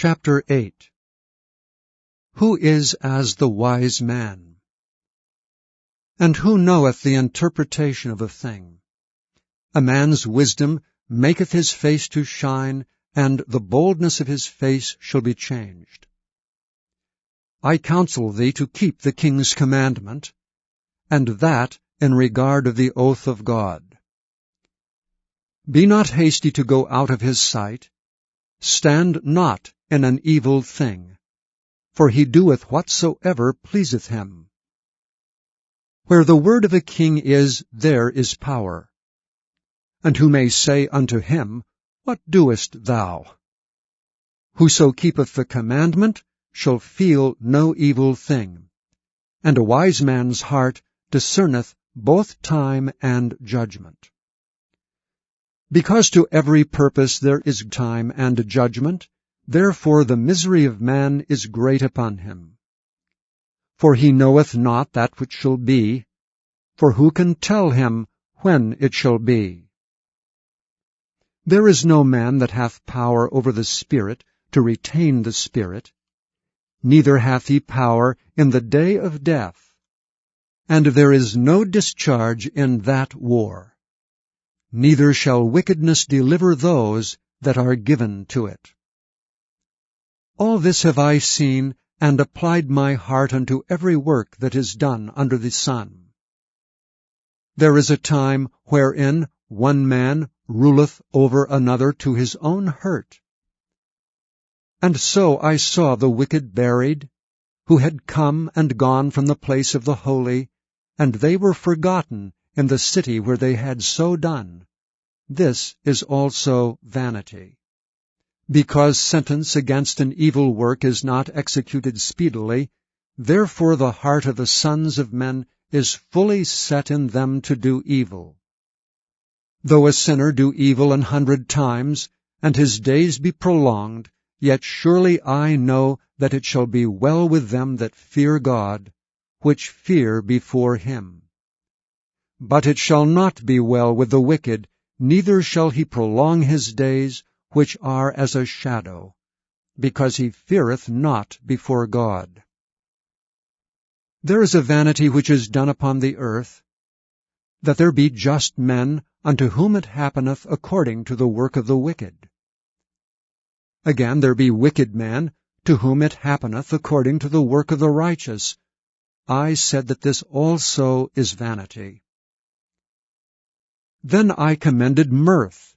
Chapter 8. Who is as the wise man? And who knoweth the interpretation of a thing? A man's wisdom maketh his face to shine, and the boldness of his face shall be changed. I counsel thee to keep the king's commandment, and that in regard of the oath of God. Be not hasty to go out of his sight. Stand not in an evil thing, for he doeth whatsoever pleaseth him. Where the word of a king is, there is power. And who may say unto him, What doest thou? Whoso keepeth the commandment shall feel no evil thing, and a wise man's heart discerneth both time and judgment. Because to every purpose there is time and judgment, therefore the misery of man is great upon him. For he knoweth not that which shall be, for who can tell him when it shall be? There is no man that hath power over the Spirit to retain the Spirit, neither hath he power in the day of death, and there is no discharge in that war. Neither shall wickedness deliver those that are given to it. All this have I seen, and applied my heart unto every work that is done under the sun. There is a time wherein one man ruleth over another to his own hurt. And so I saw the wicked buried, who had come and gone from the place of the holy, and they were forgotten in the city where they had so done. This is also vanity. Because sentence against an evil work is not executed speedily, therefore the heart of the sons of men is fully set in them to do evil. Though a sinner do evil 100 times, and his days be prolonged, yet surely I know that it shall be well with them that fear God, which fear before him. But it shall not be well with the wicked, neither shall he prolong his days, which are as a shadow, because he feareth not before God. There is a vanity which is done upon the earth, that there be just men unto whom it happeneth according to the work of the wicked. Again there be wicked men to whom it happeneth according to the work of the righteous. I said that this also is vanity. Then I commended mirth,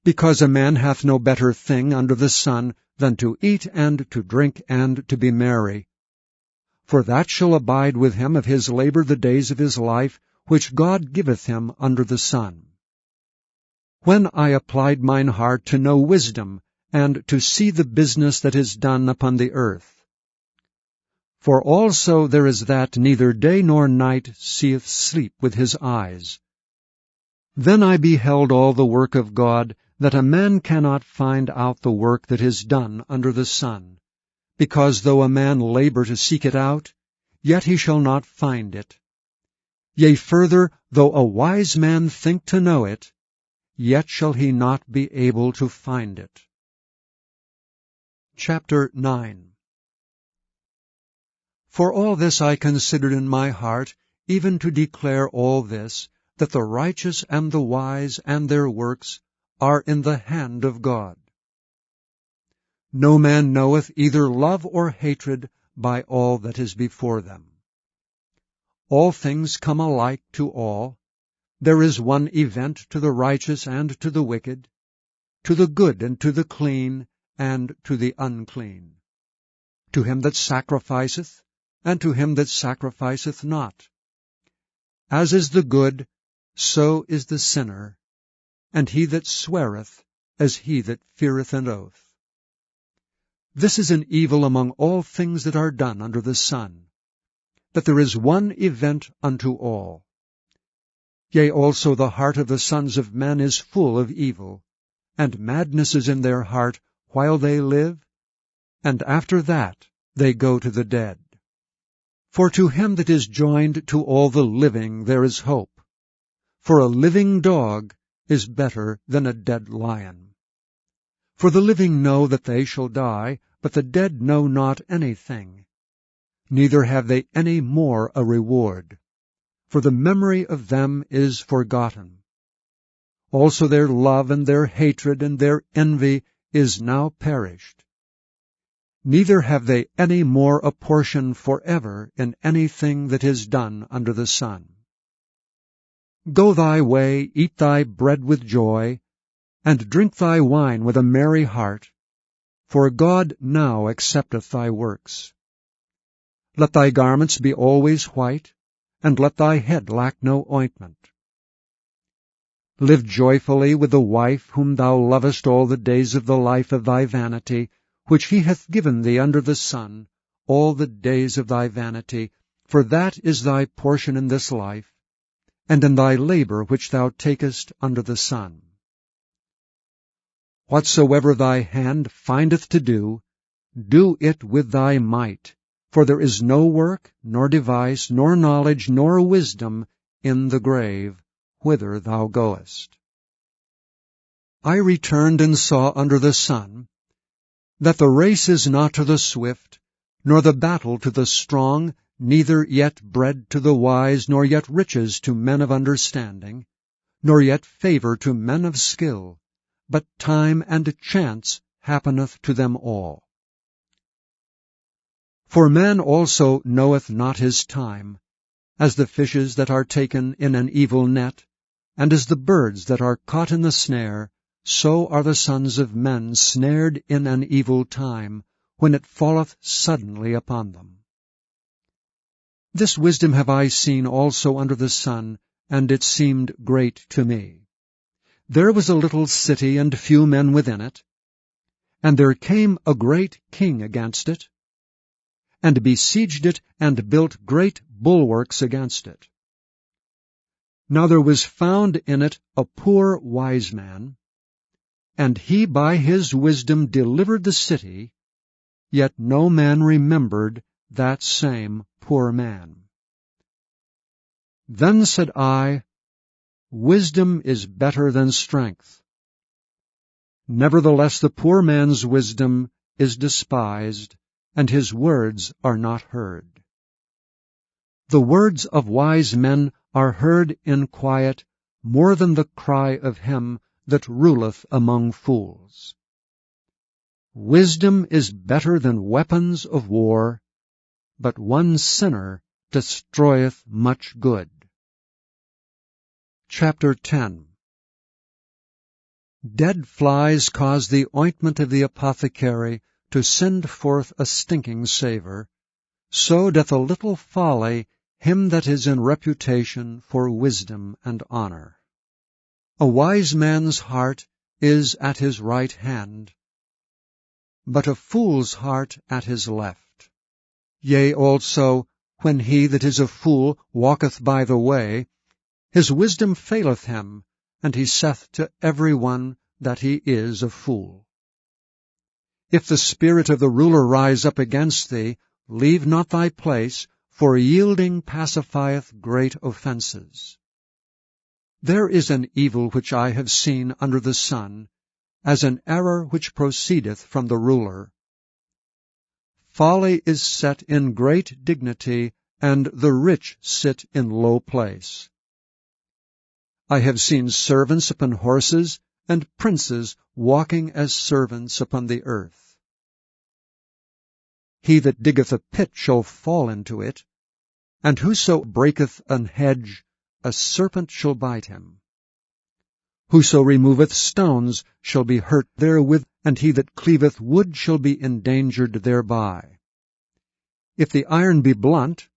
because a man hath no better thing under the sun than to eat and to drink and to be merry. For that shall abide with him of his labor the days of his life, which God giveth him under the sun. When I applied mine heart to know wisdom, and to see the business that is done upon the earth. For also there is that neither day nor night seeth sleep with his eyes. Then I beheld all the work of God, that a man cannot find out the work that is done under the sun, because though a man labor to seek it out, yet he shall not find it. Yea, further, though a wise man think to know it, yet shall he not be able to find it. Chapter 9. For all this I considered in my heart, even to declare all this, that the righteous and the wise and their works are in the hand of God. No man knoweth either love or hatred by all that is before them. All things come alike to all. There is one event to the righteous and to the wicked, to the good and to the clean, and to the unclean, to him that sacrificeth, and to him that sacrificeth not. As is the good, so is the sinner, and he that sweareth, as he that feareth an oath. This is an evil among all things that are done under the sun, that there is one event unto all. Yea, also the heart of the sons of men is full of evil, and madness is in their heart while they live, and after that they go to the dead. For to him that is joined to all the living there is hope. For a living dog is better than a dead lion. For the living know that they shall die, but the dead know not anything, neither have they any more a reward, for the memory of them is forgotten. Also their love and their hatred and their envy is now perished. Neither have they any more a portion forever in anything that is done under the sun. Go thy way, eat thy bread with joy, and drink thy wine with a merry heart, for God now accepteth thy works. Let thy garments be always white, and let thy head lack no ointment. Live joyfully with the wife whom thou lovest all the days of the life of thy vanity, which he hath given thee under the sun, all the days of thy vanity, for that is thy portion in this life, and in thy labor which thou takest under the sun. Whatsoever thy hand findeth to do, do it with thy might, for there is no work, nor device, nor knowledge, nor wisdom in the grave, whither thou goest. I returned and saw under the sun that the race is not to the swift, nor the battle to the strong, neither yet bread to the wise, nor yet riches to men of understanding, nor yet favor to men of skill, but time and chance happeneth to them all. For man also knoweth not his time, as the fishes that are taken in an evil net, and as the birds that are caught in the snare, so are the sons of men snared in an evil time, when it falleth suddenly upon them. This wisdom have I seen also under the sun, and it seemed great to me. There was a little city, and few men within it, and there came a great king against it, and besieged it, and built great bulwarks against it. Now there was found in it a poor wise man, and he by his wisdom delivered the city, yet no man remembered that same poor man. Then said I, Wisdom is better than strength. Nevertheless the poor man's wisdom is despised, and his words are not heard. The words of wise men are heard in quiet, more than the cry of him that ruleth among fools. Wisdom is better than weapons of war, but one sinner destroyeth much good. Chapter 10. Dead flies cause the ointment of the apothecary to send forth a stinking savour, so doth a little folly him that is in reputation for wisdom and honour. A wise man's heart is at his right hand, but a fool's heart at his left. Yea, also, when he that is a fool walketh by the way, his wisdom faileth him, and he saith to every one that he is a fool. If the spirit of the ruler rise up against thee, leave not thy place, for yielding pacifieth great offences. There is an evil which I have seen under the sun, as an error which proceedeth from the ruler. Folly is set in great dignity, and the rich sit in low place. I have seen servants upon horses, and princes walking as servants upon the earth. He that diggeth a pit shall fall into it, and whoso breaketh an hedge, a serpent shall bite him. Whoso removeth stones shall be hurt therewith, and he that cleaveth wood shall be endangered thereby. If the iron be blunt,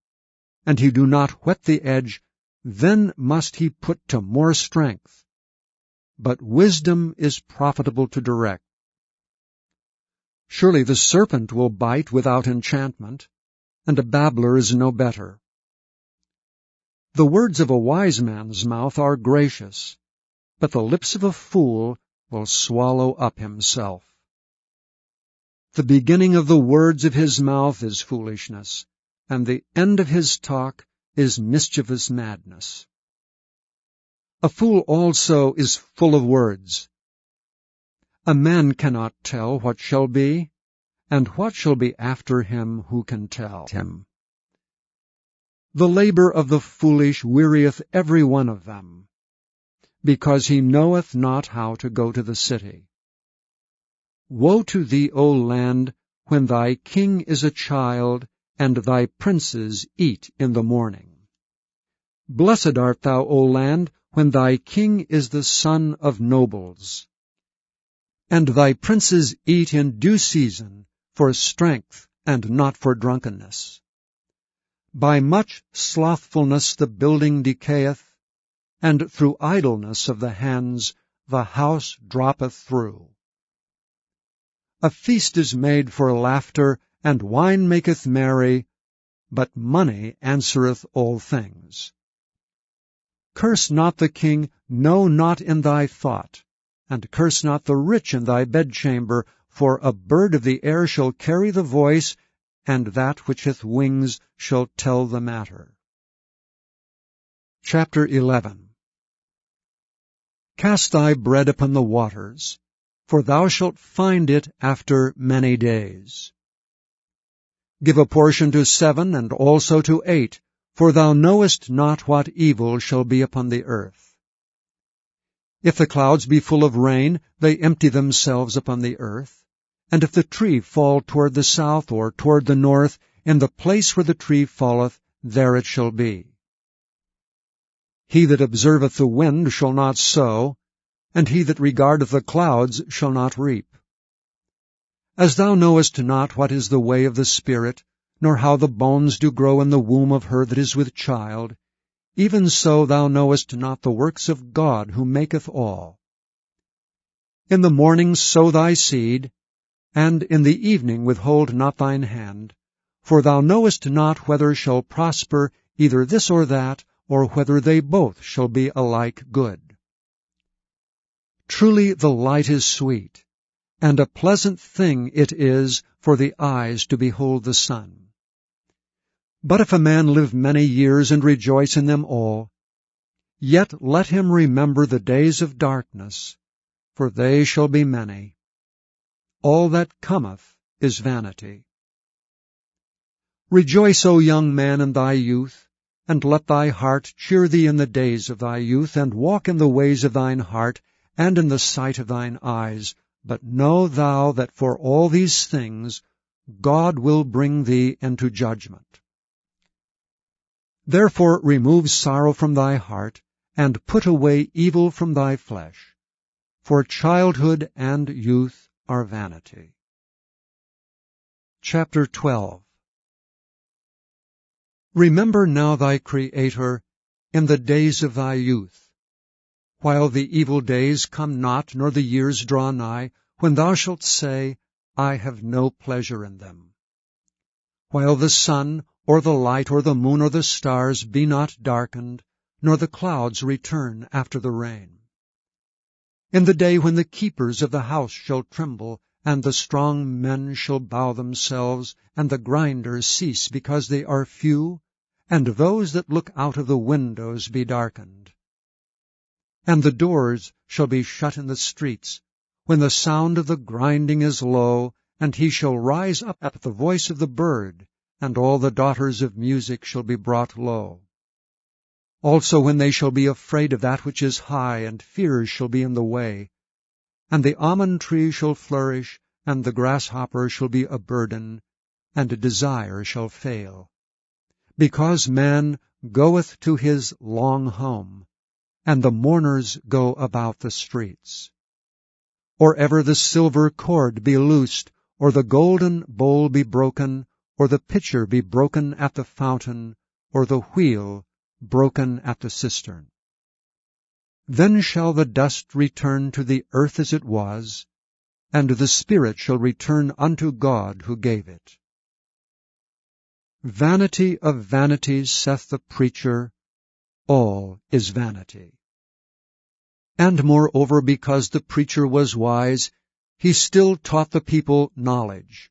and he do not whet the edge, then must he put to more strength. But wisdom is profitable to direct. Surely the serpent will bite without enchantment, and a babbler is no better. The words of a wise man's mouth are gracious, but the lips of a fool will swallow up himself. The beginning of the words of his mouth is foolishness, and the end of his talk is mischievous madness. A fool also is full of words. A man cannot tell what shall be, and what shall be after him who can tell him? The labor of the foolish wearieth every one of them, because he knoweth not how to go to the city. Woe to thee, O land, when thy king is a child, and thy princes eat in the morning. Blessed art thou, O land, when thy king is the son of nobles, and thy princes eat in due season, for strength and not for drunkenness. By much slothfulness the building decayeth, and through idleness of the hands the house droppeth through. A feast is made for laughter, and wine maketh merry, but money answereth all things. Curse not the king, no, not in thy thought, and curse not the rich in thy bedchamber, for a bird of the air shall carry the voice, and that which hath wings shall tell the matter. Chapter 11. Cast thy bread upon the waters, for thou shalt find it after many days. Give a portion to 7, and also to 8, for thou knowest not what evil shall be upon the earth. If the clouds be full of rain, they empty themselves upon the earth. And if the tree fall toward the south or toward the north, in the place where the tree falleth, there it shall be. He that observeth the wind shall not sow, and he that regardeth the clouds shall not reap. As thou knowest not what is the way of the Spirit, nor how the bones do grow in the womb of her that is with child, even so thou knowest not the works of God who maketh all. In the morning sow thy seed, and in the evening withhold not thine hand, for thou knowest not whether shall prosper either this or that, or whether they both shall be alike good. Truly the light is sweet, and a pleasant thing it is for the eyes to behold the sun. But if a man live many years and rejoice in them all, yet let him remember the days of darkness, for they shall be many. All that cometh is vanity. Rejoice, O young man, in thy youth, and let thy heart cheer thee in the days of thy youth, and walk in the ways of thine heart, and in the sight of thine eyes. But know thou that for all these things God will bring thee into judgment. Therefore remove sorrow from thy heart, and put away evil from thy flesh, for childhood and youth are vanity. Chapter 12. Remember now thy Creator in the days of thy youth, while the evil days come not, nor the years draw nigh, when thou shalt say, I have no pleasure in them. While the sun, or the light, or the moon, or the stars be not darkened, nor the clouds return after the rain. In the day when the keepers of the house shall tremble, and the strong men shall bow themselves, and the grinders cease because they are few, and those that look out of the windows be darkened. And the doors shall be shut in the streets, when the sound of the grinding is low, and he shall rise up at the voice of the bird, and all the daughters of music shall be brought low. Also when they shall be afraid of that which is high, and fears shall be in the way, and the almond tree shall flourish, and the grasshopper shall be a burden, and desire shall fail. Because man goeth to his long home, and the mourners go about the streets. Or ever the silver cord be loosed, or the golden bowl be broken, or the pitcher be broken at the fountain, or the wheel broken at the cistern. Then shall the dust return to the earth as it was, and the spirit shall return unto God who gave it. Vanity of vanities, saith the preacher, all is vanity. And moreover, because the preacher was wise, he still taught the people knowledge.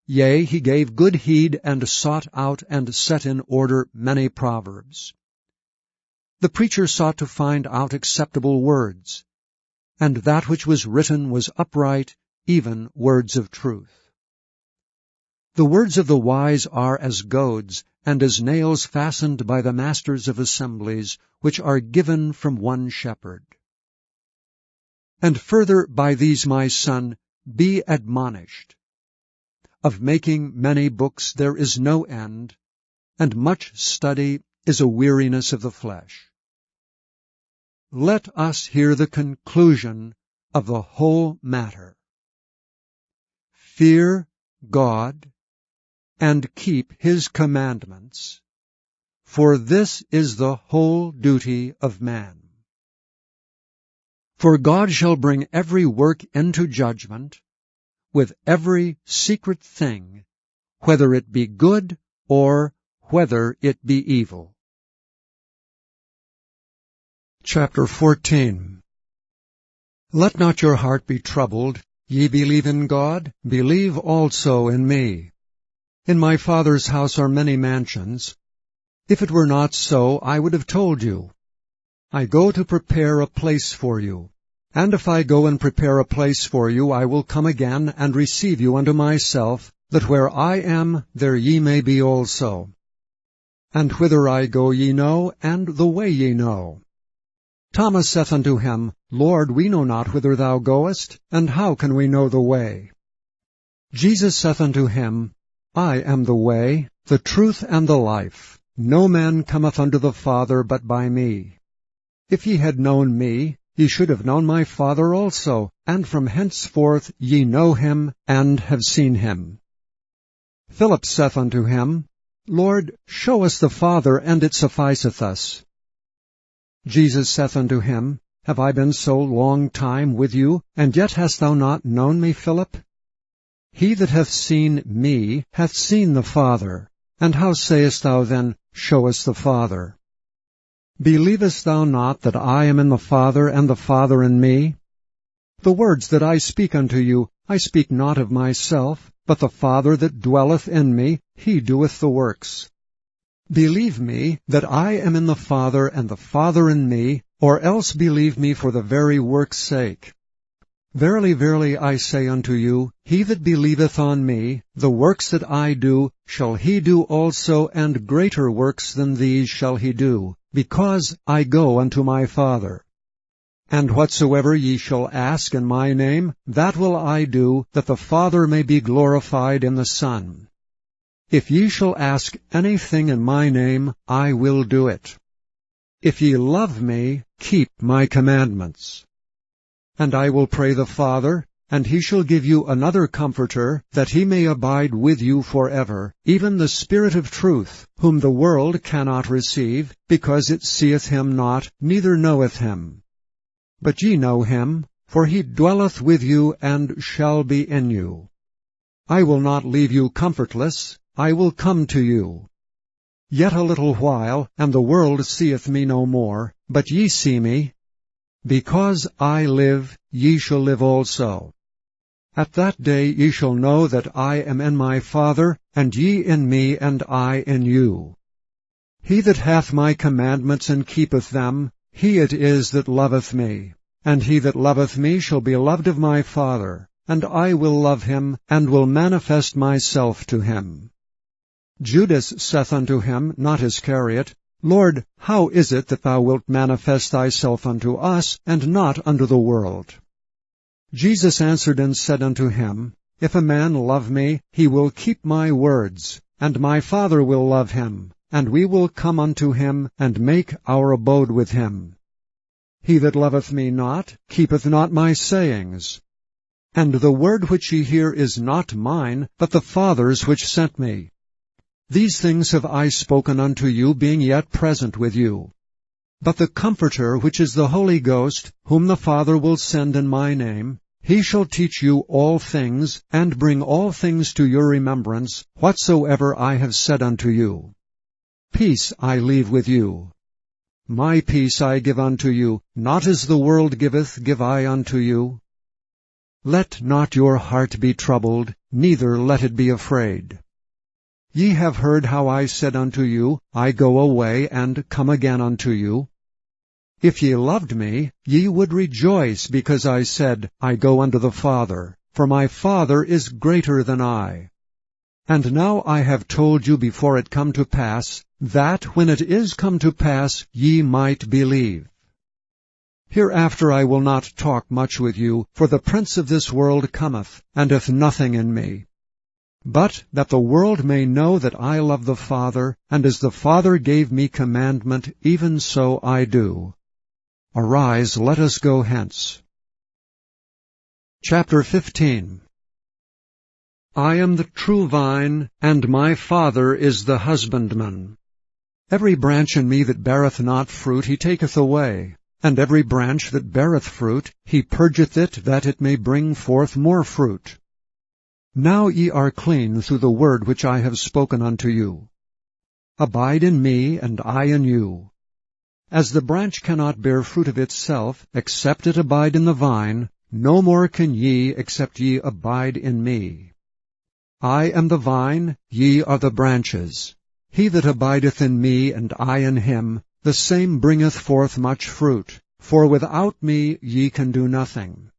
Yea, he gave good heed, and sought out and set in order many proverbs. The preacher sought to find out acceptable words, and that which was written was upright, even words of truth. The words of the wise are as goads, and as nails fastened by the masters of assemblies, which are given from one shepherd. And further by these, my son, be admonished. Of making many books there is no end, and much study is a weariness of the flesh. Let us hear the conclusion of the whole matter. Fear God, and keep his commandments, for this is the whole duty of man. For God shall bring every work into judgment, with every secret thing, whether it be good or whether it be evil. Chapter 14. Let not your heart be troubled. Ye believe in God, believe also in me. In my Father's house are many mansions. If it were not so, I would have told you. I go to prepare a place for you. And if I go and prepare a place for you, I will come again and receive you unto myself, that where I am, there ye may be also. And whither I go ye know, and the way ye know. Thomas saith unto him, Lord, we know not whither thou goest, and how can we know the way? Jesus saith unto him, I am the way, the truth, and the life. No man cometh unto the Father but by me. If ye had known me, ye should have known my Father also, and from henceforth ye know him, and have seen him. Philip saith unto him, Lord, show us the Father, and it sufficeth us. Jesus saith unto him, Have I been so long time with you, and yet hast thou not known me, Philip? He that hath seen me hath seen the Father. And how sayest thou then, Show us the Father? Believest thou not that I am in the Father, and the Father in me? The words that I speak unto you, I speak not of myself, but the Father that dwelleth in me, he doeth the works. Believe me that I am in the Father, and the Father in me, or else believe me for the very work's sake. Verily, verily, I say unto you, he that believeth on me, the works that I do, shall he do also, and greater works than these shall he do, because I go unto my Father. And whatsoever ye shall ask in my name, that will I do, that the Father may be glorified in the Son. If ye shall ask anything in my name, I will do it. If ye love me, keep my commandments. And I will pray the Father, and he shall give you another Comforter, that he may abide with you forever, even the Spirit of truth, whom the world cannot receive, because it seeth him not, neither knoweth him. But ye know him, for he dwelleth with you, and shall be in you. I will not leave you comfortless, I will come to you. Yet a little while, and the world seeth me no more, but ye see me. Because I live, ye shall live also. At that day ye shall know that I am in my Father, and ye in me, and I in you. He that hath my commandments and keepeth them, he it is that loveth me. And he that loveth me shall be loved of my Father, and I will love him, and will manifest myself to him. Judas saith unto him, not Iscariot, Lord, how is it that thou wilt manifest thyself unto us, and not unto the world? Jesus answered and said unto him, If a man love me, he will keep my words, and my Father will love him, and we will come unto him, and make our abode with him. He that loveth me not, keepeth not my sayings. And the word which ye hear is not mine, but the Father's which sent me. These things have I spoken unto you, being yet present with you. But the Comforter, which is the Holy Ghost, whom the Father will send in my name, he shall teach you all things, and bring all things to your remembrance, whatsoever I have said unto you. Peace I leave with you. My peace I give unto you, not as the world giveth, give I unto you. Let not your heart be troubled, neither let it be afraid. Ye have heard how I said unto you, I go away, and come again unto you. If ye loved me, ye would rejoice, because I said, I go unto the Father, for my Father is greater than I. And now I have told you before it come to pass, that when it is come to pass, ye might believe. Hereafter I will not talk much with you, for the prince of this world cometh, and hath nothing in me. But that the world may know that I love the Father, and as the Father gave me commandment, even so I do. Arise, let us go hence. Chapter 15. I am the true vine, and my Father is the husbandman. Every branch in me that beareth not fruit he taketh away, and every branch that beareth fruit he purgeth it, that it may bring forth more fruit. Now ye are clean through the word which I have spoken unto you. Abide in me, and I in you. As the branch cannot bear fruit of itself, except it abide in the vine, no more can ye, except ye abide in me. I am the vine, ye are the branches. He that abideth in me, and I in him, the same bringeth forth much fruit, for without me ye can do nothing.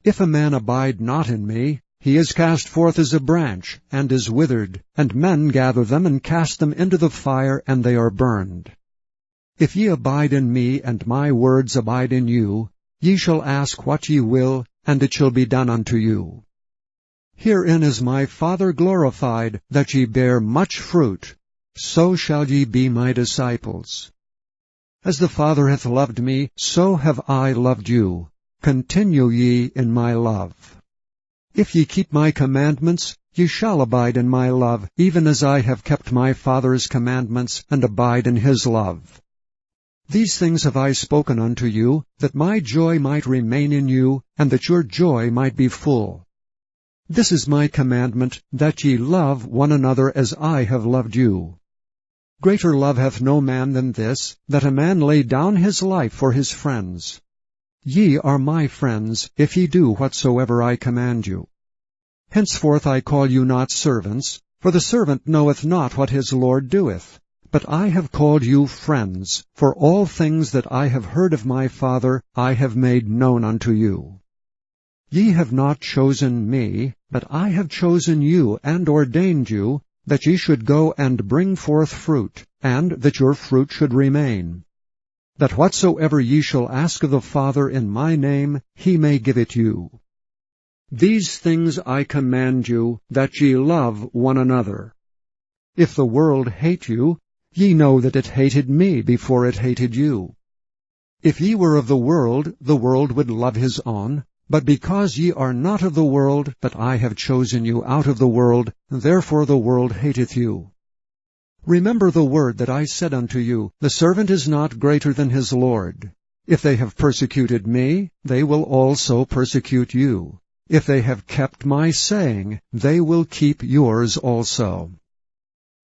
If a man abide not in me, he is cast forth as a branch, and is withered, and men gather them, and cast them into the fire, and they are burned. If ye abide in me, and my words abide in you, ye shall ask what ye will, and it shall be done unto you. Herein is my Father glorified, that ye bear much fruit, so shall ye be my disciples. As the Father hath loved me, so have I loved you. Continue ye in my love. If ye keep my commandments, ye shall abide in my love, even as I have kept my Father's commandments, and abide in his love. These things have I spoken unto you, that my joy might remain in you, and that your joy might be full. This is my commandment, that ye love one another as I have loved you. Greater love hath no man than this, that a man lay down his life for his friends. Ye are my friends, if ye do whatsoever I command you. Henceforth I call you not servants, for the servant knoweth not what his Lord doeth. But I have called you friends, for all things that I have heard of my Father I have made known unto you. Ye have not chosen me, but I have chosen you, and ordained you, that ye should go and bring forth fruit, and that your fruit should remain, that whatsoever ye shall ask of the Father in my name, he may give it you. These things I command you, that ye love one another. If the world hate you, ye know that it hated me before it hated you. If ye were of the world would love his own. But because ye are not of the world, but I have chosen you out of the world, therefore the world hateth you. Remember the word that I said unto you, the servant is not greater than his Lord. If they have persecuted me, they will also persecute you. If they have kept my saying, they will keep yours also.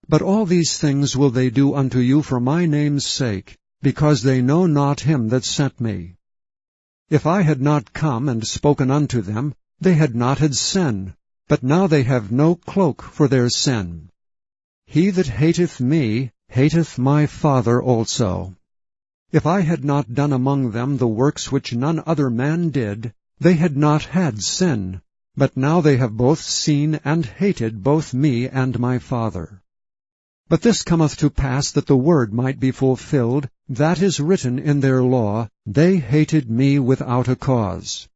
But all these things will they do unto you for my name's sake, because they know not him that sent me. If I had not come and spoken unto them, they had not had sin, but now they have no cloak for their sin. He that hateth me hateth my Father also. If I had not done among them the works which none other man did, they had not had sin, but now they have both seen and hated both me and my Father. But this cometh to pass that the word might be fulfilled, that is written in their law, they hated me without a cause.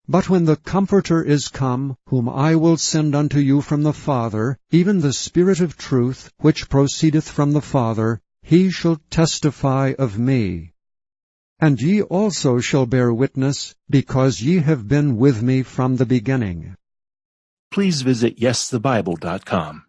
But when the Comforter is come, whom I will send unto you from the Father, even the Spirit of truth, which proceedeth from the Father, he shall testify of me. And ye also shall bear witness, because ye have been with me from the beginning. Please visit YesTheBible.com.